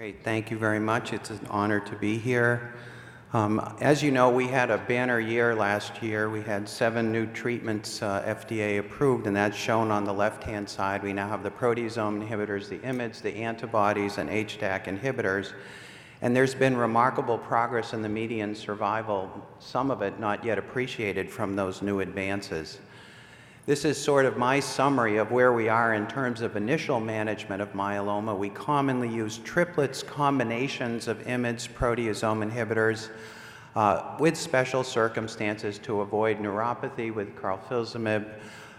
Great, thank you very much. It's an honor to be here. As you know, we had a banner year last year. We had 7 new treatments FDA approved, and that's shown on the left-hand side. We now have the proteasome inhibitors, the IMiDs, the antibodies, and HDAC inhibitors. And there's been remarkable progress in the median survival, some of it not yet appreciated from those new advances. This is sort of my summary of where we are in terms of initial management of myeloma. We commonly use triplets, combinations of IMiDs, proteasome inhibitors, with special circumstances to avoid neuropathy with Carfilzomib,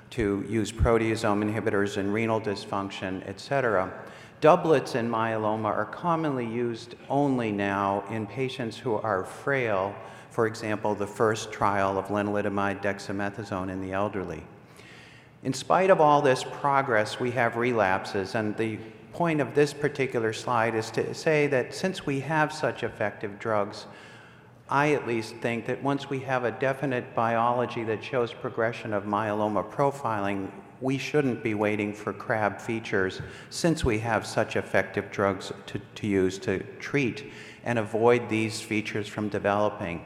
to use proteasome inhibitors in renal dysfunction, etc. Doublets in myeloma are commonly used only now in patients who are frail, for example, the first trial of lenalidomide-dexamethasone in the elderly. In spite of all this progress, we have relapses, and the point of this particular slide is to say that since we have such effective drugs, I at least think that once we have a definite biology that shows progression of myeloma profiling, we shouldn't be waiting for CRAB features since we have such effective drugs to use to treat and avoid these features from developing.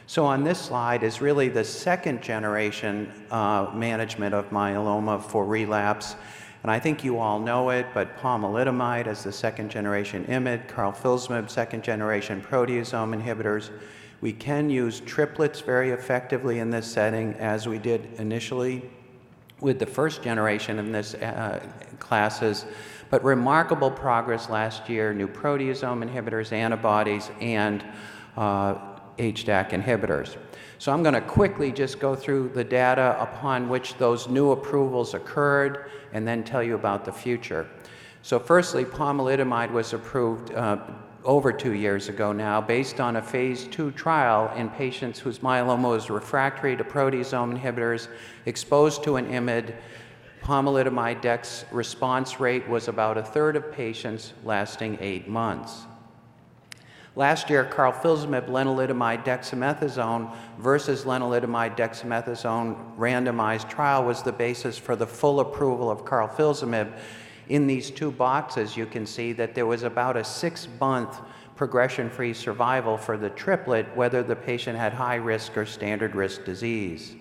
So on this slide is really the second generation management of myeloma for relapse. And I think you all know it, but pomalidomide as the second generation IMiD, Carfilzomib second generation proteasome inhibitors. We can use triplets very effectively in this setting, as we did initially with the first generation in this classes. But remarkable progress last year, new proteasome inhibitors, antibodies, and HDAC inhibitors. So I'm going to quickly just go through the data upon which those new approvals occurred and then tell you about the future. So firstly, pomalidomide was approved over 2 years ago now based on a phase 2 trial in patients whose myeloma was refractory to proteasome inhibitors exposed to an IMiD. Pomalidomide-dex response rate was about 1/3 of patients, lasting 8 months. Last year, Carfilzomib lenalidomide-dexamethasone versus lenalidomide-dexamethasone randomized trial was the basis for the full approval of Carfilzomib. In these 2 boxes, you can see that there was about a 6-month progression-free survival for the triplet, whether the patient had high risk or standard risk disease.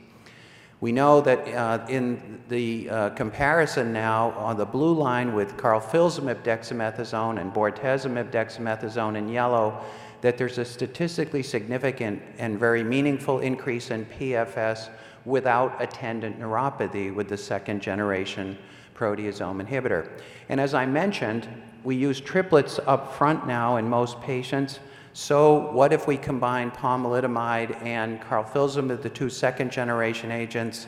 We know that in the comparison now on the blue line with Carfilzomib dexamethasone and Bortezomib dexamethasone in yellow, that there's a statistically significant and very meaningful increase in PFS without attendant neuropathy with the second generation proteasome inhibitor. And as I mentioned, we use triplets up front now in most patients. So what if we combine pomalidomide and Carfilzomib, the 2 second generation agents?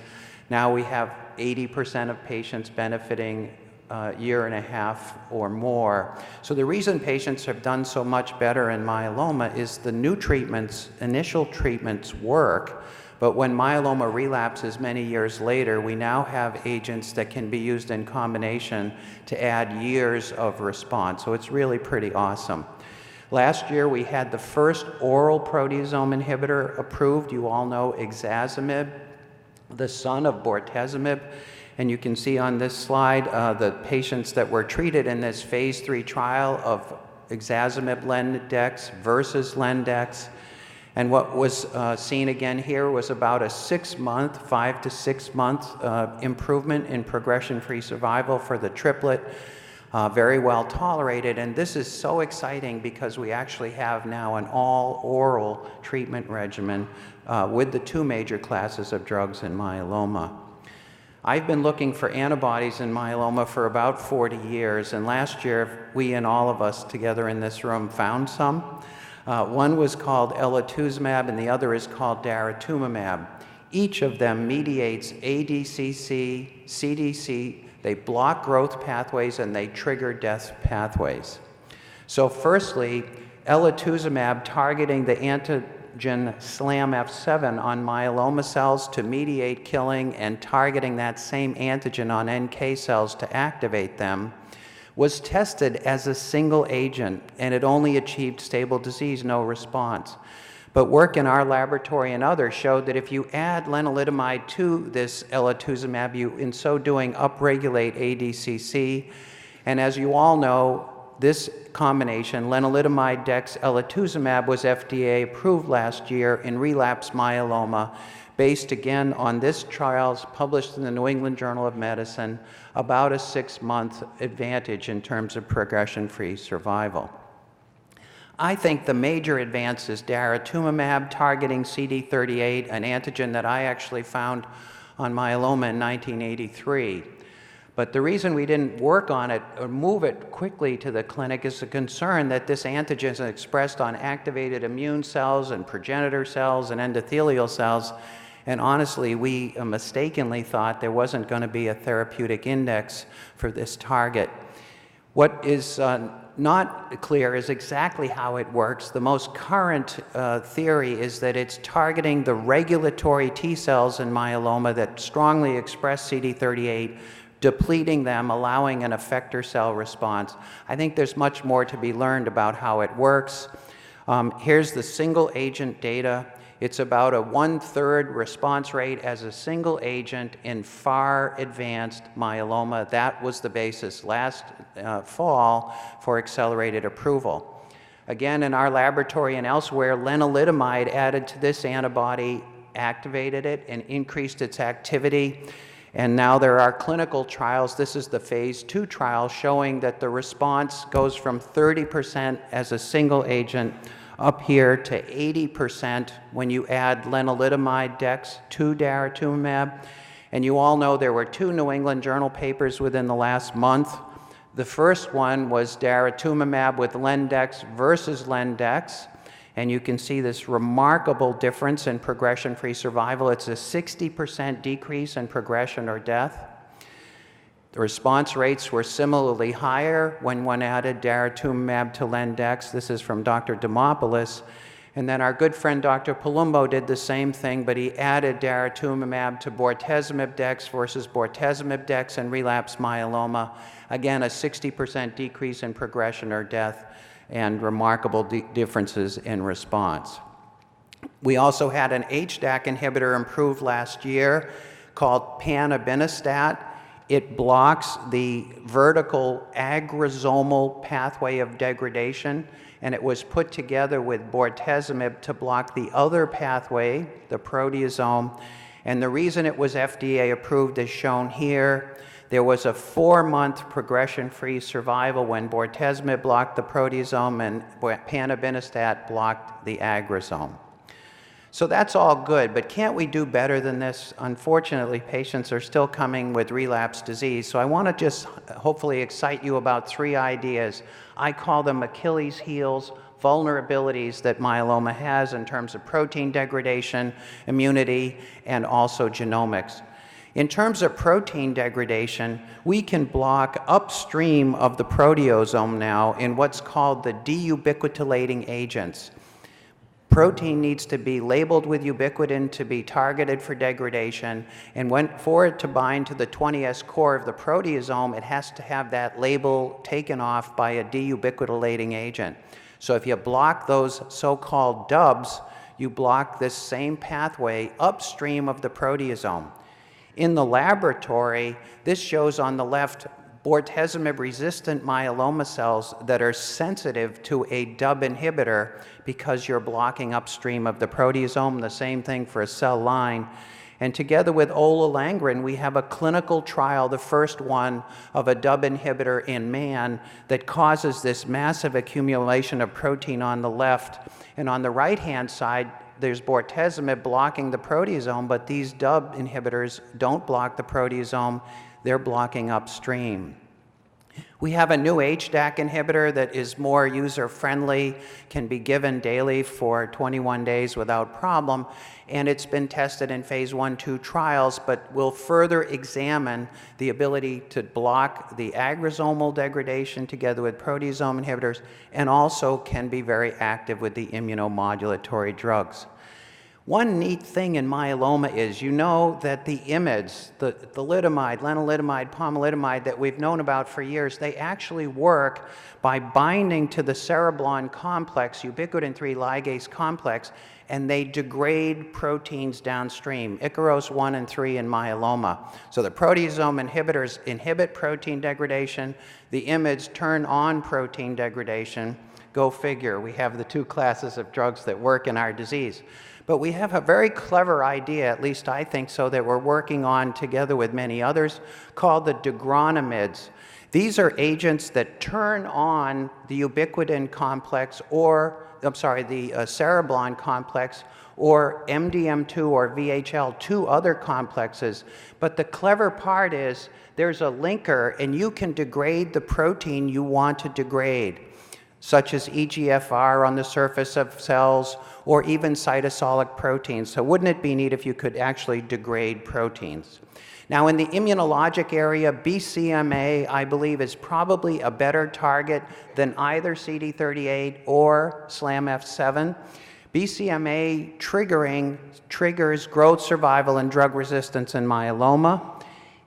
Now we have 80% of patients benefiting a year and a half or more. So the reason patients have done so much better in myeloma is the new treatments, initial treatments work, but when myeloma relapses many years later, we now have agents that can be used in combination to add years of response. So it's really pretty awesome. Last year, we had the first oral proteasome inhibitor approved. You all know ixazomib, the son of Bortezomib. And you can see on this slide the patients that were treated in this phase 3 trial of ixazomib len-dex versus len-dex. And what was seen again here was about a 6-month, 5 to 6 month improvement in progression-free survival for the triplet. Very well tolerated, and this is so exciting because we actually have now an all-oral treatment regimen with the 2 major classes of drugs in myeloma. I've been looking for antibodies in myeloma for about 40 years, and last year we and all of us together in this room found some. One was called Elotuzumab and the other is called Daratumumab. Each of them mediates ADCC, CDC. They block growth pathways and they trigger death pathways. So firstly, Elotuzumab targeting the antigen SLAMF7 on myeloma cells to mediate killing and targeting that same antigen on NK cells to activate them was tested as a single agent, and it only achieved stable disease, no response. But work in our laboratory and others showed that if you add lenalidomide to this Elotuzumab, you in so doing upregulate ADCC. And as you all know, this combination, lenalidomide-dex elotuzumab, was FDA approved last year in relapsed myeloma, based again on this trials published in the New England Journal of Medicine, about a 6-month advantage in terms of progression-free survival. I think the major advance is daratumumab targeting CD38, an antigen that I actually found on myeloma in 1983. But the reason we didn't work on it or move it quickly to the clinic is the concern that this antigen is expressed on activated immune cells and progenitor cells and endothelial cells. And honestly, we mistakenly thought there wasn't going to be a therapeutic index for this target. What is not clear is exactly how it works. The most current theory is that it's targeting the regulatory T cells in myeloma that strongly express CD38, depleting them, allowing an effector cell response. I think there's much more to be learned about how it works. Here's the single agent data. It's about a 1/3 response rate as a single agent in far advanced myeloma. That was the basis last fall for accelerated approval. Again, in our laboratory and elsewhere, lenalidomide added to this antibody activated it and increased its activity. And now there are clinical trials. This is the phase 2 trial showing that the response goes from 30% as a single agent up here to 80% when you add lenalidomide-dex to daratumumab. And you all know there were 2 New England Journal papers within the last month. The first one was daratumumab with len-dex versus len-dex. And you can see this remarkable difference in progression-free survival. It's a 60% decrease in progression or death. The response rates were similarly higher when one added daratumumab to len-dex. This is from Dr. Demopoulos. And then our good friend Dr. Palumbo did the same thing, but he added daratumumab to Bortezomib-dex versus Bortezomib-dex in relapsed myeloma. Again, a 60% decrease in progression or death and remarkable differences in response. We also had an HDAC inhibitor approved last year called Panobinostat. It blocks the vertical agrosomal pathway of degradation, and it was put together with bortezomib to block the other pathway, the proteasome. And the reason it was FDA approved is shown here. There was a 4-month progression-free survival when bortezomib blocked the proteasome and panobinostat blocked the agrosome. So that's all good, but can't we do better than this? Unfortunately, patients are still coming with relapsed disease. So I want to just hopefully excite you about 3 ideas. I call them Achilles heels, vulnerabilities that myeloma has in terms of protein degradation, immunity, and also genomics. In terms of protein degradation, we can block upstream of the proteasome now in what's called the deubiquitinating agents. Protein needs to be labeled with ubiquitin to be targeted for degradation, and for it to bind to the 20S core of the proteasome, it has to have that label taken off by a deubiquitinating agent. So if you block those so-called DUBs, you block this same pathway upstream of the proteasome. In the laboratory, this shows on the left Bortezomib-resistant myeloma cells that are sensitive to a DUB inhibitor because you're blocking upstream of the proteasome, the same thing for a cell line. And together with olilangren, we have a clinical trial, the first one of a DUB inhibitor in man that causes this massive accumulation of protein on the left. And on the right-hand side, there's bortezomib blocking the proteasome, but these DUB inhibitors don't block the proteasome. They're blocking upstream. We have a new HDAC inhibitor that is more user-friendly, can be given daily for 21 days without problem, and it's been tested in phase 1-2 trials, but will further examine the ability to block the agrosomal degradation together with proteasome inhibitors, and also can be very active with the immunomodulatory drugs. One neat thing in myeloma is you know that the IMiDs, the thalidomide, lenalidomide, pomalidomide that we've known about for years, they actually work by binding to the cereblon complex, ubiquitin 3 ligase complex, and they degrade proteins downstream, Ikaros 1 and 3 in myeloma. So the proteasome inhibitors inhibit protein degradation, the IMiDs turn on protein degradation. Go figure, we have the two classes of drugs that work in our disease. But we have a very clever idea, at least I think so, that we're working on together with many others, called the Degronimids. These are agents that turn on the ubiquitin complex or, the cereblon complex or MDM2 or VHL, two other complexes. But the clever part is there's a linker and you can degrade the protein you want to degrade, such as EGFR on the surface of cells, or even cytosolic proteins. So wouldn't it be neat if you could actually degrade proteins? Now in the immunologic area, BCMA, I believe, is probably a better target than either CD38 or SLAMF7. BCMA triggers growth, survival, and drug resistance in myeloma.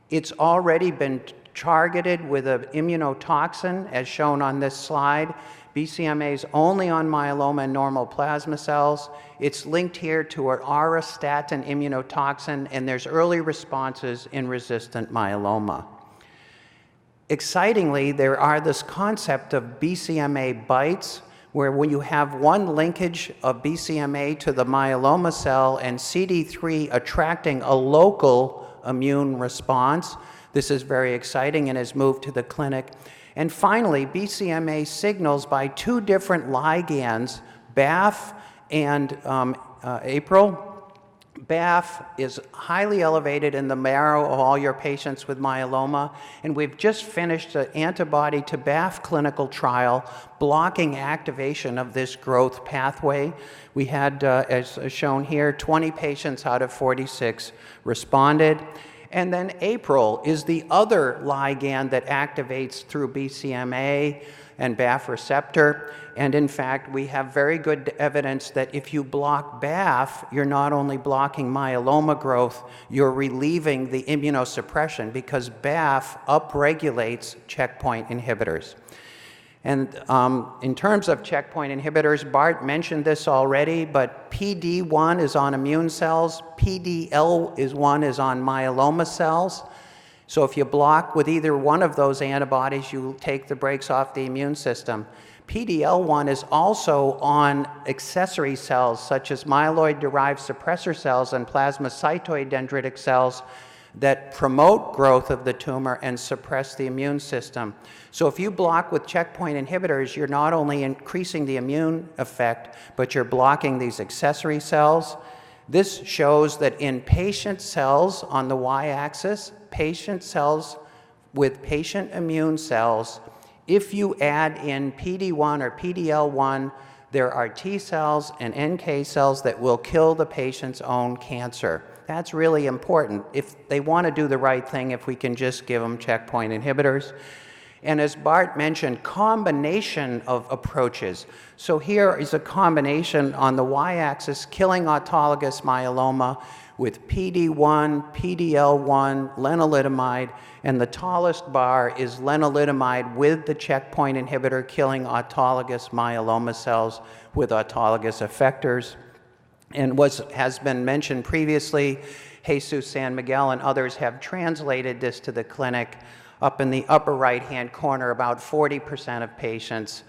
It's already been targeted with an immunotoxin, as shown on this slide. BCMA is only on myeloma and normal plasma cells. It's linked here to an auristatin immunotoxin, and there's early responses in resistant myeloma. Excitingly, there are this concept of BCMA bites, where when you have one linkage of BCMA to the myeloma cell and CD3 attracting a local immune response. This is very exciting and has moved to the clinic. And finally, BCMA signals by two different ligands, BAFF and APRIL. BAFF is highly elevated in the marrow of all your patients with myeloma, and we've just finished an antibody to BAFF clinical trial blocking activation of this growth pathway. We had, as shown here, 20 patients out of 46 responded. And then APRIL is the other ligand that activates through BCMA and BAFF receptor. And in fact, we have very good evidence that if you block BAFF, you're not only blocking myeloma growth, you're relieving the immunosuppression because BAFF upregulates checkpoint inhibitors. And in terms of checkpoint inhibitors, Bart mentioned this already, but PD-1 is on immune cells, PD-L1 is on myeloma cells. So if you block with either one of those antibodies, you take the brakes off the immune system. PD-L1 is also on accessory cells, such as myeloid-derived suppressor cells and plasmacytoid dendritic cells that promote growth of the tumor and suppress the immune system. So if you block with checkpoint inhibitors, you're not only increasing the immune effect, but you're blocking these accessory cells. This shows that in patient cells on the y-axis, patient cells with patient immune cells, if you add in PD-1 or PD-L1, there are T cells and NK cells that will kill the patient's own cancer. That's really important. If they want to do the right thing, if we can just give them checkpoint inhibitors. And as Bart mentioned, combination of approaches. So here is a combination on the y-axis, killing autologous myeloma with PD-1, PD-L1, lenalidomide, and the tallest bar is lenalidomide with the checkpoint inhibitor killing autologous myeloma cells with autologous effectors. And what has been mentioned previously, Jesus San Miguel and others have translated this to the clinic. Up in the upper right-hand corner, about 40% of patients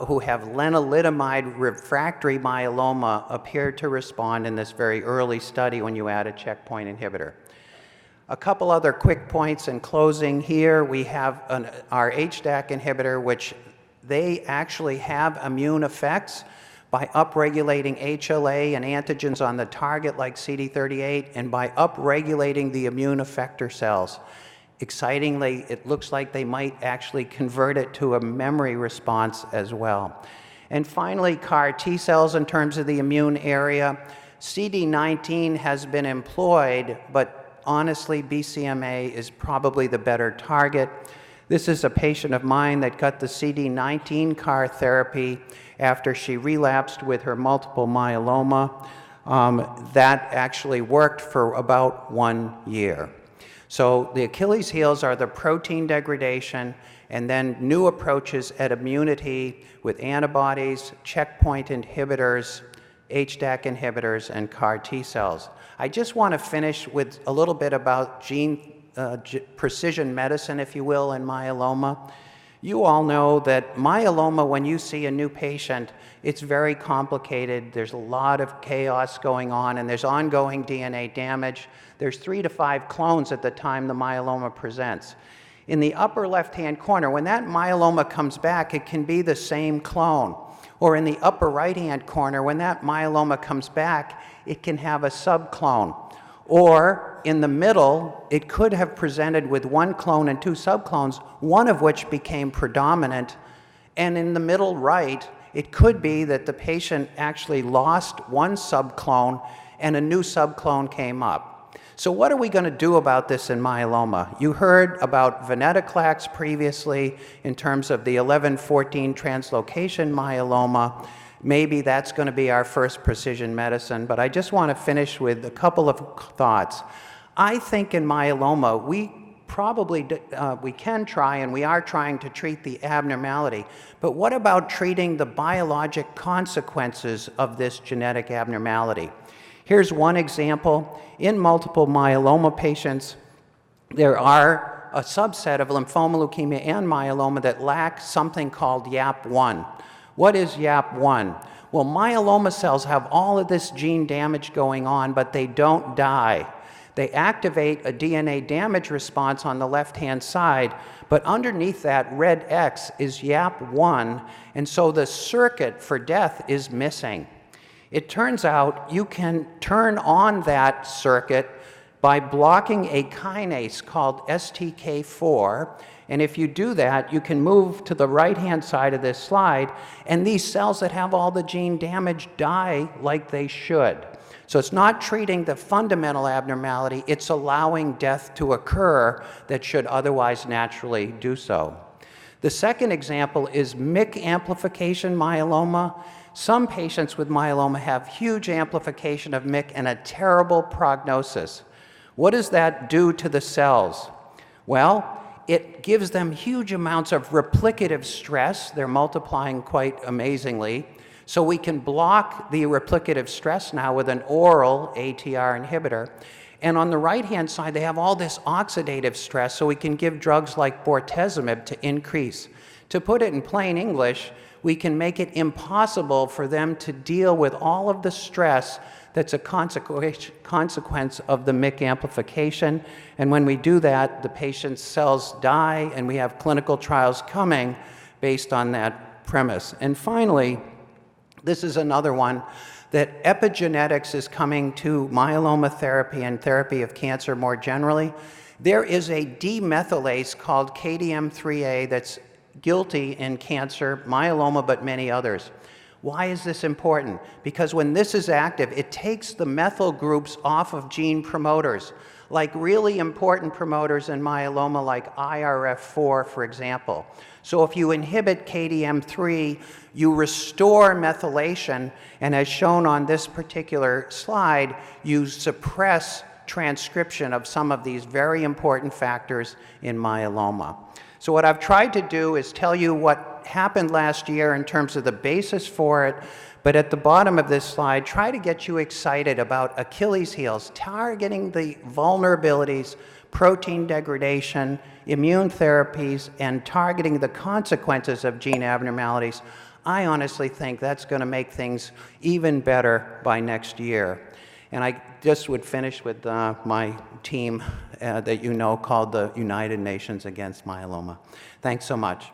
who have lenalidomide refractory myeloma appear to respond in this very early study when you add a checkpoint inhibitor. A couple other quick points in closing here. We have our HDAC inhibitor, which they actually have immune effects by upregulating HLA and antigens on the target like CD38 and by upregulating the immune effector cells. Excitingly, it looks like they might actually convert it to a memory response as well. And finally, CAR T cells in terms of the immune area. CD19 has been employed, but honestly, BCMA is probably the better target. This is a patient of mine that got the CD19 CAR therapy after she relapsed with her multiple myeloma. that actually worked for about 1 year. So the Achilles heels are the protein degradation and then new approaches at immunity with antibodies, checkpoint inhibitors, HDAC inhibitors, and CAR T cells. I just want to finish with a little bit about precision medicine, if you will, in myeloma. You all know that myeloma, when you see a new patient, it's very complicated. There's a lot of chaos going on, and there's ongoing DNA damage. There's 3 to 5 clones at the time the myeloma presents. In the upper left-hand corner, when that myeloma comes back, it can be the same clone. Or in the upper right-hand corner, when that myeloma comes back, it can have a subclone. Or in the middle, it could have presented with 1 clone and 2 subclones, one of which became predominant. And in the middle right, it could be that the patient actually lost 1 subclone and a new subclone came up. So what are we going to do about this in myeloma? You heard about venetoclax previously in terms of the 11-14 translocation myeloma. Maybe that's going to be our first precision medicine, but I just want to finish with a couple of thoughts. I think in myeloma, we can try, and we are trying to treat the abnormality, but what about treating the biologic consequences of this genetic abnormality? Here's one example. In multiple myeloma patients, there are a subset of lymphoma, leukemia, and myeloma that lack something called YAP1. What is YAP1? Well, myeloma cells have all of this gene damage going on, but they don't die. They activate a DNA damage response on the left-hand side, but underneath that red X is YAP1, and so the circuit for death is missing. It turns out you can turn on that circuit by blocking a kinase called STK4, and if you do that, you can move to the right-hand side of this slide, and these cells that have all the gene damage die like they should. So it's not treating the fundamental abnormality, it's allowing death to occur that should otherwise naturally do so. The second example is MYC amplification myeloma. Some patients with myeloma have huge amplification of MYC and a terrible prognosis. What does that do to the cells? Well, it gives them huge amounts of replicative stress. They're multiplying quite amazingly. So we can block the replicative stress now with an oral ATR inhibitor. And on the right-hand side, they have all this oxidative stress, so we can give drugs like Bortezomib to increase. To put it in plain English, we can make it impossible for them to deal with all of the stress that's a consequence of the MYC amplification. And when we do that, the patient's cells die, and we have clinical trials coming based on that premise. And finally, this is another one, that epigenetics is coming to myeloma therapy and therapy of cancer more generally. There is a demethylase called KDM3A that's guilty in cancer, myeloma, but many others. Why is this important? Because when this is active, it takes the methyl groups off of gene promoters, like really important promoters in myeloma like IRF4, for example. So if you inhibit KDM3, you restore methylation, and as shown on this particular slide, you suppress transcription of some of these very important factors in myeloma. So what I've tried to do is tell you what happened last year in terms of the basis for it, but at the bottom of this slide, try to get you excited about Achilles heels, targeting the vulnerabilities, protein degradation, immune therapies, and targeting the consequences of gene abnormalities. I honestly think that's going to make things even better by next year. And I just would finish with my team that you know called the United Nations Against Myeloma. Thanks so much.